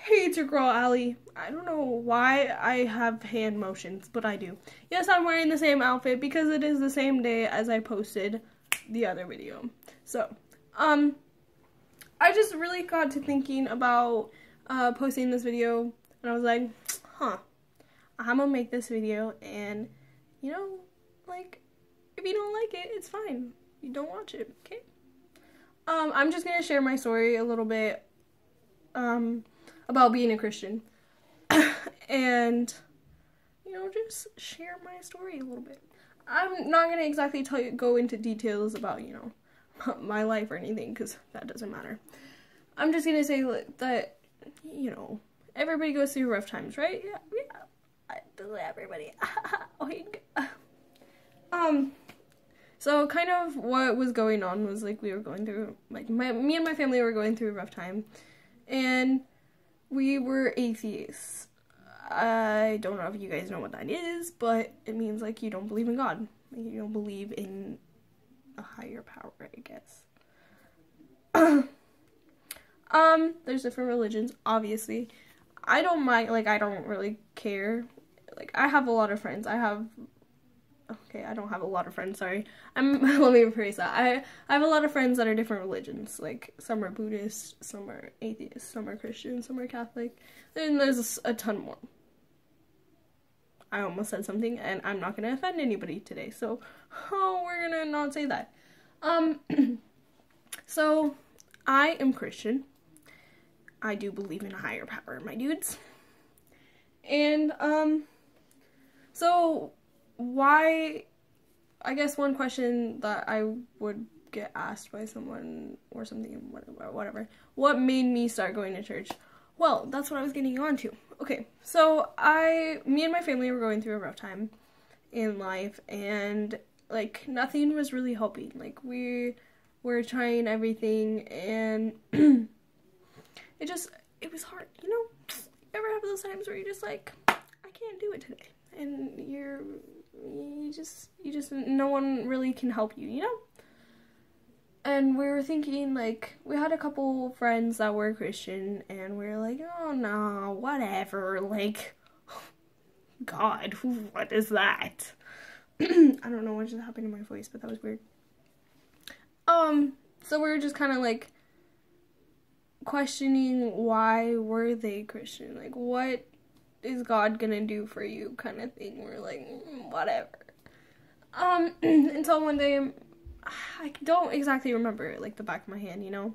Hey, it's your girl, Allie. I don't know why I have hand motions, but I do. Yes, I'm wearing the same outfit because it is the same day as I posted the other video. So, I just really got to thinking about posting this video, and I was like, I'm gonna make this video, and, you know, like, if you don't like it, it's fine. You don't watch it, okay? I'm just gonna share my story a little bit, about being a Christian, and, you know, just share my story a little bit. I'm not gonna exactly go into details about, you know, my life or anything, because that doesn't matter. I'm just gonna say that, you know, everybody goes through rough times, right? Yeah, everybody. So kind of what was going on was, like, we were going through, like, me and my family were going through a rough time, and we were atheists. I don't know if you guys know what that is, but it means, like, you don't believe in God. Like, you don't believe in a higher power, I guess. There's different religions, obviously. I don't mind, like, I don't really care. Like, I have a lot of friends. I don't have a lot of friends, sorry. Let me rephrase that. I have a lot of friends that are different religions. Like, some are Buddhist, some are atheists, some are Christian, some are Catholic. Then there's a ton more. I almost said something, and I'm not gonna offend anybody today, so we're gonna not say that. So I am Christian. I do believe in a higher power, my dudes. And so why, I guess one question that I would get asked by someone or something, whatever, what made me start going to church? Well, that's what I was getting on to. Okay, so me and my family were going through a rough time in life, and, like, nothing was really helping. Like, we were trying everything, and it was hard, you know? You ever have those times where you're just like, I can't do it today, and you just, no one really can help you, you know? And we were thinking, like, we had a couple friends that were Christian, and we were like, oh no, whatever, like, God, what is that? I don't know what just happened in my voice, but that was weird. So we were just kind of, like, questioning why were they Christian? Like, what is God gonna do for you, kind of thing. We're like, whatever. Until one day, I don't exactly remember, like, the back of my hand, you know?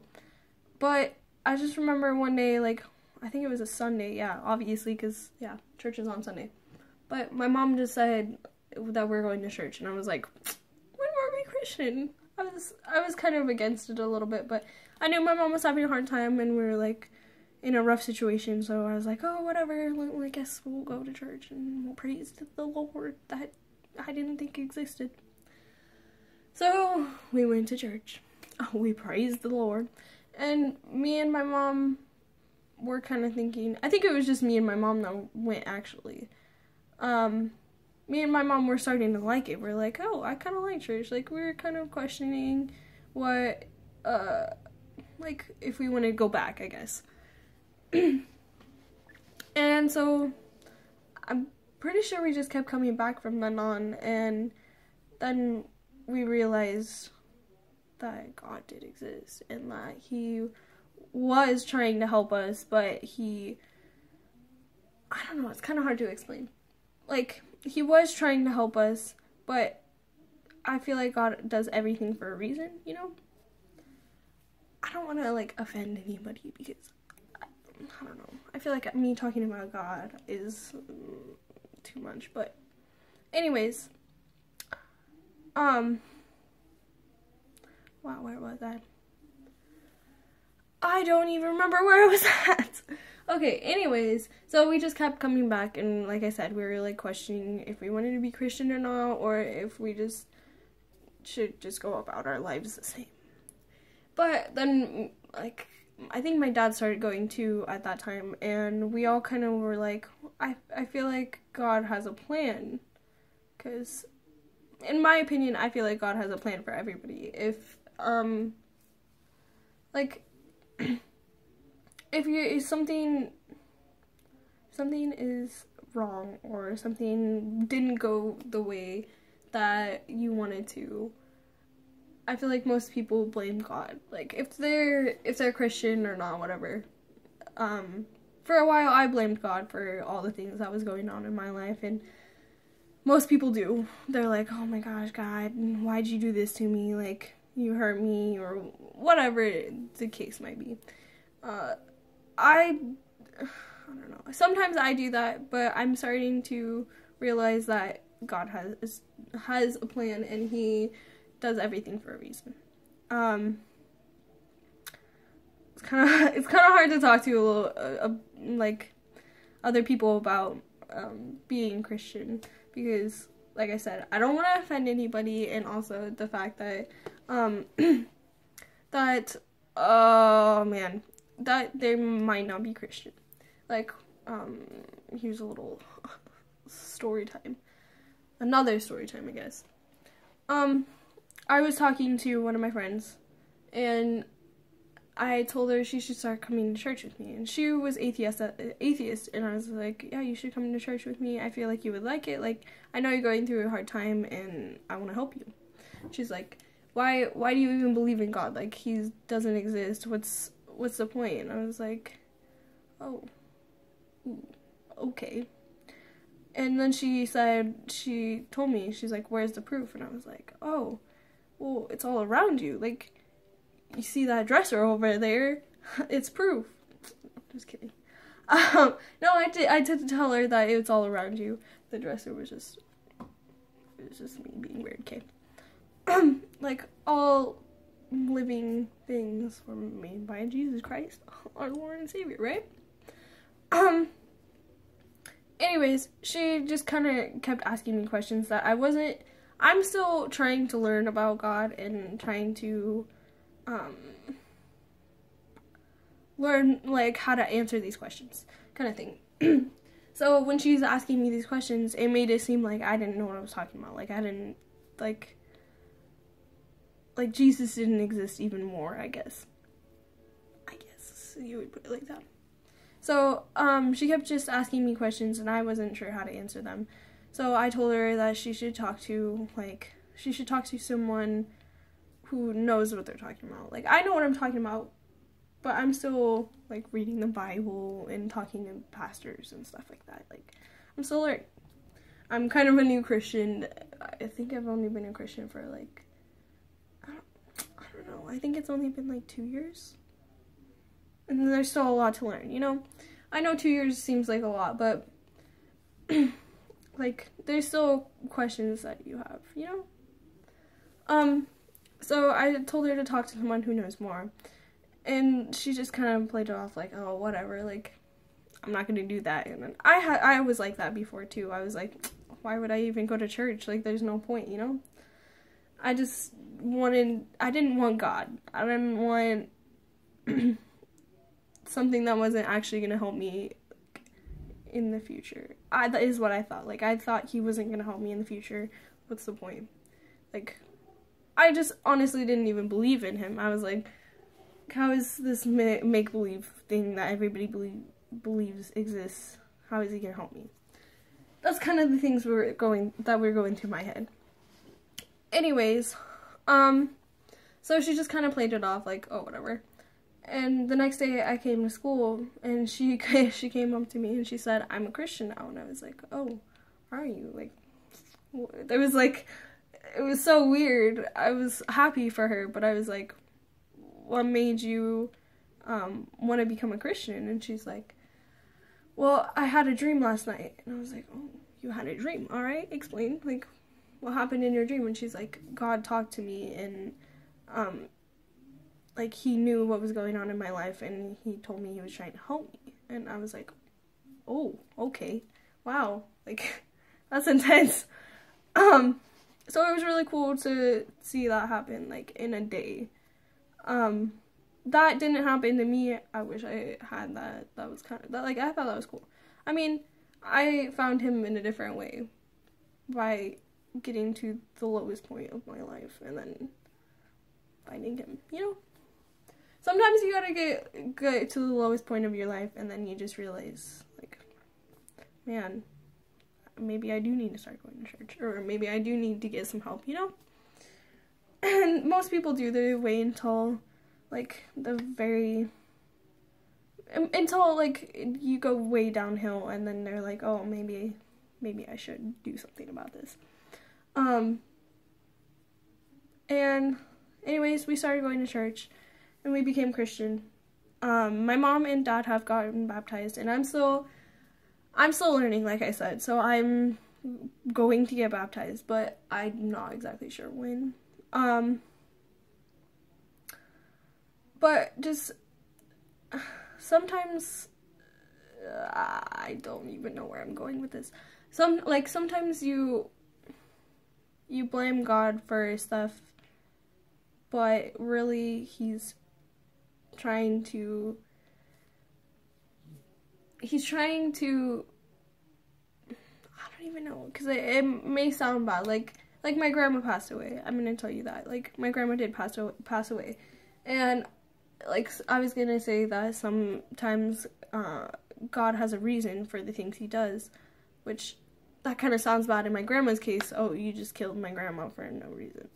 But I just remember one day, like, I think it was a Sunday, yeah, obviously, because, yeah, church is on Sunday. But my mom just said that we're going to church, and I was like, when were we Christian? I was kind of against it a little bit, but I knew my mom was having a hard time, and we were, like, in a rough situation, so I was like, oh, whatever, I guess we'll go to church, and we'll praise the Lord that I didn't think existed. So we went to church. We praised the Lord. And me and my mom were kind of thinking, I think it was just me and my mom that went, actually. Me and my mom were starting to like it. We're like, oh, I kind of like church. Like, we were kind of questioning what, like, if we want to go back, I guess. And so I'm pretty sure we just kept coming back from then on, and then we realized that God did exist, and that he was trying to help us, but I don't know, it's kind of hard to explain. Like, he was trying to help us, but I feel like God does everything for a reason, you know? I don't want to, like, offend anybody, because I don't know. I feel like me talking about God is too much, but anyways, wow, where was I? I don't even remember where I was at. Okay, anyways, so we just kept coming back, and like I said, we were, like, questioning if we wanted to be Christian or not, or if we just should just go about our lives the same. But then, like, I think my dad started going too at that time, and we all kind of were like, I feel like God has a plan, because in my opinion, I feel like God has a plan for everybody. If, like, if something something is wrong or something didn't go the way that you wanted to, I feel like most people blame God. Like, if they're Christian or not, whatever. For a while, I blamed God for all the things that was going on in my life, and most people do. They're like, oh my gosh, God, why'd you do this to me? Like, you hurt me, or whatever the case might be. I don't know. Sometimes I do that, but I'm starting to realize that God has a plan, and He does everything for a reason. It's kind of hard to talk to like other people about being Christian, because, like I said, I don't want to offend anybody, and also the fact that that that they might not be Christian. Like, here's a little story time. Another story time, I guess. I was talking to one of my friends, and I told her she should start coming to church with me, and she was atheist, and I was like, yeah, you should come to church with me. I feel like you would like it. Like, I know you're going through a hard time, and I want to help you. She's like, why do you even believe in God? Like, He doesn't exist. What's the point? And I was like, oh, okay. And then she told me, she's like, where's the proof? And I was like, oh, well, it's all around you. Like, you see that dresser over there? It's proof. Just kidding. No, I did tell her that it's all around you. The dresser was just me being weird, okay? Like, all living things were made by Jesus Christ, our Lord and Savior, right? Anyways, she just kind of kept asking me questions that I'm still trying to learn about God and trying to, learn, like, how to answer these questions, kind of thing. So when she's asking me these questions, it made it seem like I didn't know what I was talking about. Like, I didn't, like Jesus didn't exist even more, I guess you would put it like that. So, she kept just asking me questions, and I wasn't sure how to answer them. So I told her that she should talk to someone who knows what they're talking about. Like, I know what I'm talking about, but I'm still, like, reading the Bible and talking to pastors and stuff like that. Like, I'm still learning. I'm kind of a new Christian. I think I've only been a Christian for, like, I don't know. I think it's only been, like, 2 years. And there's still a lot to learn, you know? I know 2 years seems like a lot, but, like, there's still questions that you have, you know? So I told her to talk to someone who knows more. And she just kind of played it off like, oh, whatever, like, I'm not gonna do that. And then I was like that before, too. I was like, why would I even go to church? Like, there's no point, you know? I didn't want God. I didn't want something that wasn't actually gonna help me in the future. That is what I thought. Like, I thought He wasn't gonna help me in the future. What's the point? Like, I just honestly didn't even believe in Him. I was like, how is this make-believe thing that everybody believes exists? How is He gonna help me? That's kind of the things that were going through my head. Anyways, so she just kind of played it off like, oh, whatever. And the next day I came to school, and she came up to me and she said, I'm a Christian now. And I was like, oh, are you? Like, it was so weird. I was happy for her, but I was like, what made you want to become a Christian? And she's like, well, I had a dream last night. And I was like, oh, you had a dream? All right, explain. Like, what happened in your dream? And she's like, God talked to me, and like, He knew what was going on in my life, and He told me He was trying to help me. And I was like, oh, okay, wow, like, that's intense. So it was really cool to see that happen, like, in a day. That didn't happen to me. I wish I had that. That was kind of, like, I thought that was cool. I mean, I found Him in a different way, by getting to the lowest point of my life, and then finding Him, you know? Sometimes you gotta get to the lowest point of your life, and then you just realize, like, man, maybe I do need to start going to church, or maybe I do need to get some help, you know? And most people do. They wait until, like, until, like, you go way downhill, and then they're like, oh, maybe I should do something about this. And anyways, we started going to church, and we became Christian. My mom and dad have gotten baptized, and I'm still learning, like I said, so I'm going to get baptized, but I'm not exactly sure when. But just sometimes I don't even know where I'm going with this. Sometimes you blame God for stuff, but really he's trying to I don't even know, because it may sound bad, like my grandma passed away. I'm gonna tell you that, like, my grandma did pass away, and like, I was gonna say that sometimes God has a reason for the things he does, which that kind of sounds bad in my grandma's case. Oh, you just killed my grandma for no reason.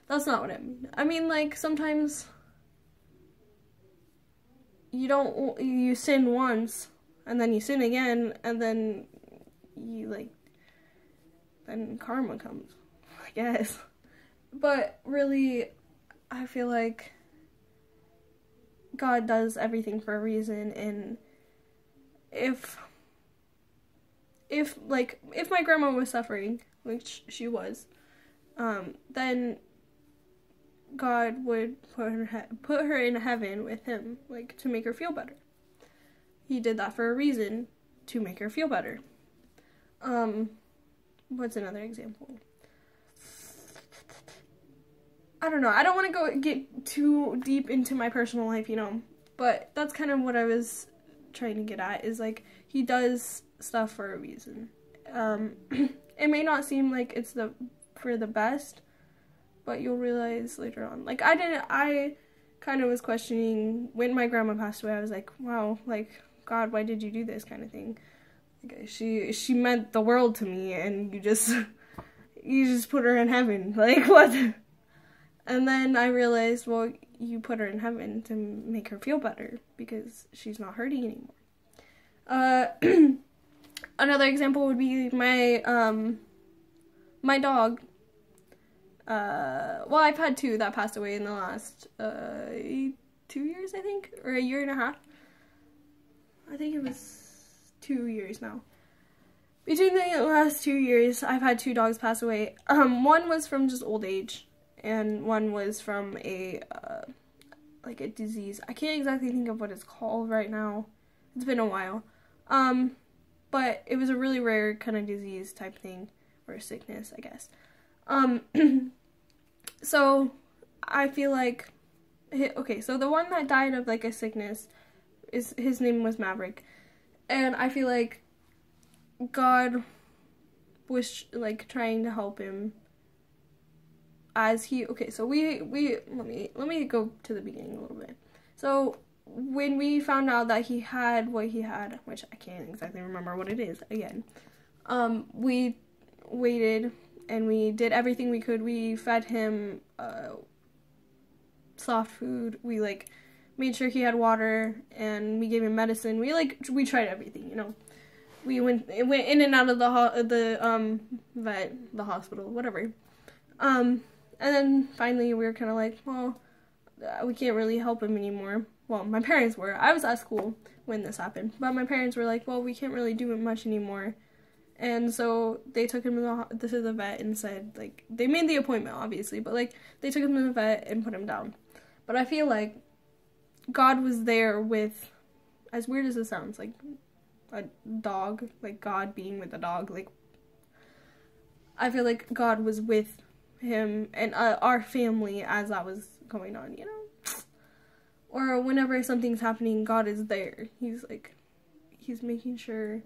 That's not what I mean. I mean, like, sometimes you sin once, and then you sin again, and then then karma comes, I guess. But really, I feel like God does everything for a reason, and if my grandma was suffering, which she was, then God would put her in heaven with him, like, to make her feel better. He did that for a reason, to make her feel better. What's another example? I don't know. I don't want to get too deep into my personal life, you know, but that's kind of what I was trying to get at, is, like, he does stuff for a reason. It may not seem like it's for the best, but you'll realize later on. Like, I kind of was questioning when my grandma passed away. I was like, wow, like, God, why did you do this, kind of thing? Like, she meant the world to me, and you just put her in heaven. Like, what? And then I realized, well, you put her in heaven to make her feel better, because she's not hurting anymore. Another example would be my dog. Well, I've had two that passed away in the last 2 years, I think, or a year and a half. I think it was 2 years now. Between the last 2 years, I've had two dogs pass away. One was from just old age, and one was from a disease. I can't exactly think of what it's called right now. It's been a while. But it was a really rare kind of disease type thing, or sickness, I guess. So I feel like, okay, so the one that died of, like, a sickness, his name was Maverick, and I feel like God was, like, trying to help him as okay, so let me go to the beginning a little bit. So when we found out that he had what he had, which I can't exactly remember what it is again, we waited and we did everything we could. We fed him soft food. We, like, made sure he had water, and we gave him medicine. We tried everything, you know. We went in and out of the hospital, whatever. And then finally we were kind of like, well, we can't really help him anymore. Well, my parents were. I was at school when this happened, but my parents were like, well, we can't really do it much anymore. And so they took him to the vet and said, like, they made the appointment, obviously, but, like, they took him to the vet and put him down. But I feel like God was there with, as weird as it sounds, like, a dog, like, God being with a dog, like, I feel like God was with him and our family as that was going on, you know? Or whenever something's happening, God is there. He's making sure,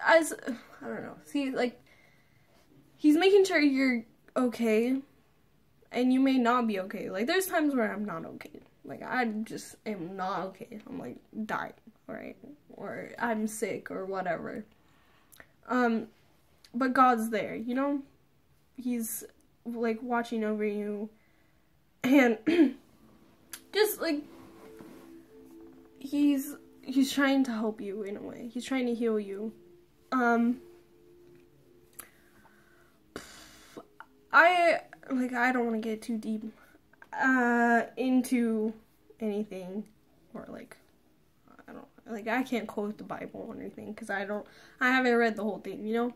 I don't know, see, like, he's making sure you're okay, and you may not be okay. Like, there's times where I'm not okay. Like, I just am not okay. I'm, like, dying. right? Or I'm sick or whatever. But God's there, you know? He's like watching over you and just like he's trying to help you in a way. He's trying to heal you. I don't want to get too deep into anything, or like I can't quote the Bible or anything because I haven't read the whole thing, you know?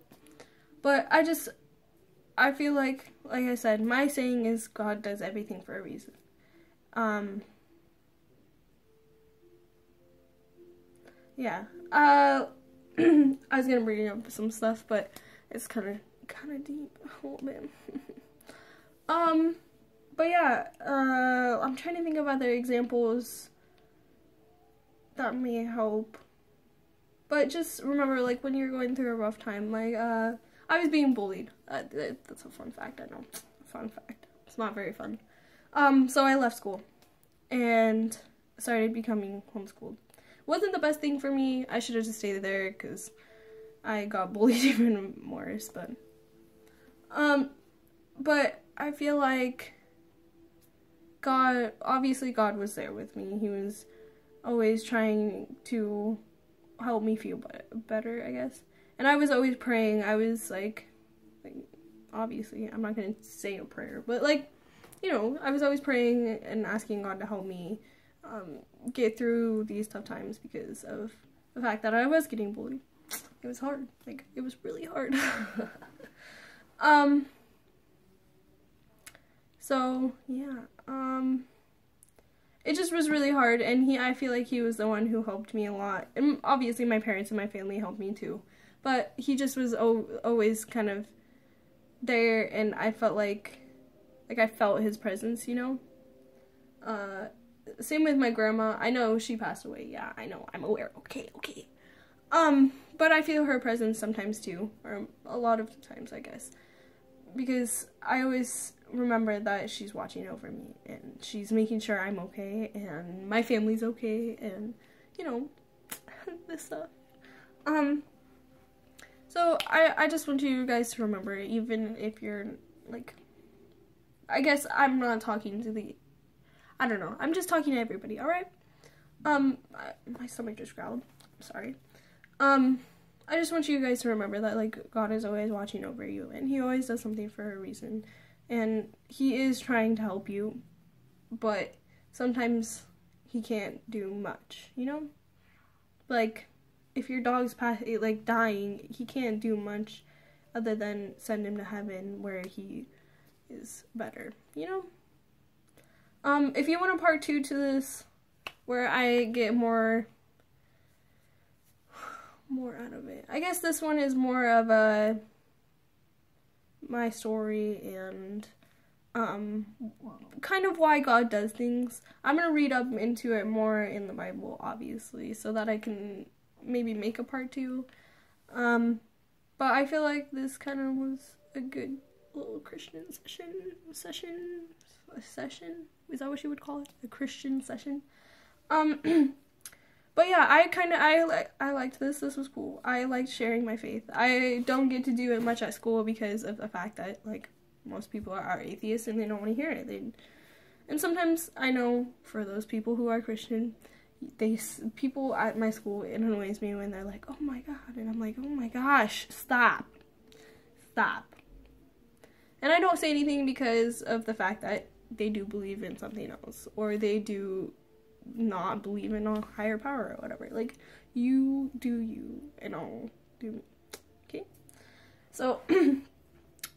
But I feel like I said, my saying is God does everything for a reason. Yeah. I was gonna bring up some stuff, but it's kind of deep a little bit. But yeah, I'm trying to think of other examples that may help. But just remember, like, when you're going through a rough time, like, I was being bullied. That's a fun fact, I know. Fun fact. It's not very fun. So I left school and started becoming homeschooled. Wasn't the best thing for me. I should have just stayed there because I got bullied even worse, but I feel like God was there with me. He was always trying to help me feel better, I guess. And I was always praying. I was like obviously, I'm not going to say a prayer, but like, you know, I was always praying and asking God to help me get through these tough times because of the fact that I was getting bullied. It was hard. Like, it was really hard. So, yeah, it just was really hard, and I feel like he was the one who helped me a lot, and obviously my parents and my family helped me too, but he just was always kind of there, and I felt like I felt his presence, you know? Same with my grandma. I know she passed away, yeah, I know, I'm aware, okay. But I feel her presence sometimes too, or a lot of times, I guess, because I always remember that she's watching over me, and she's making sure I'm okay, and my family's okay, and, you know, this stuff. So I just want you guys to remember, even if you're, like, I guess I'm not talking to I don't know, I'm just talking to everybody, alright? My stomach just growled, I'm sorry. I just want you guys to remember that, like, God is always watching over you, and he always does something for a reason, and he is trying to help you, but sometimes he can't do much, you know? Like, if your dog's dying, he can't do much other than send him to heaven where he is better, you know? If you want a part 2 to this, where I get more out of it. I guess this one is more of my story and kind of why God does things. I'm gonna read up into it more in the Bible, obviously, so that I can maybe make a part 2. But I feel like this kind of was a good little Christian session. Is that what you would call it? A Christian session. But yeah, I liked this. This was cool. I liked sharing my faith. I don't get to do it much at school because of the fact that, like, most people are atheists and they don't want to hear it. And sometimes I know for those people who are Christian, people at my school, it annoys me when they're like, "Oh my God," and I'm like, "Oh my gosh, stop." And I don't say anything because of the fact that they do believe in something else, or they do not believe in a higher power or whatever. Like, you do you, and I'll do me. Okay? So,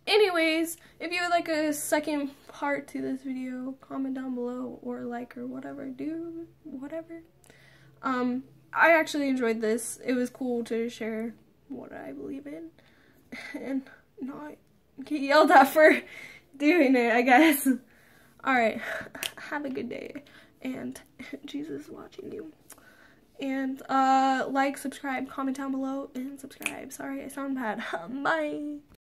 anyways, if you would like a second part to this video, comment down below, or like, or whatever. Do whatever. I actually enjoyed this. It was cool to share what I believe in, and not get yelled at for doing it, I guess. Alright, have a good day, and Jesus is watching you. And, like, subscribe, comment down below, and subscribe. Sorry, I sound bad. Bye!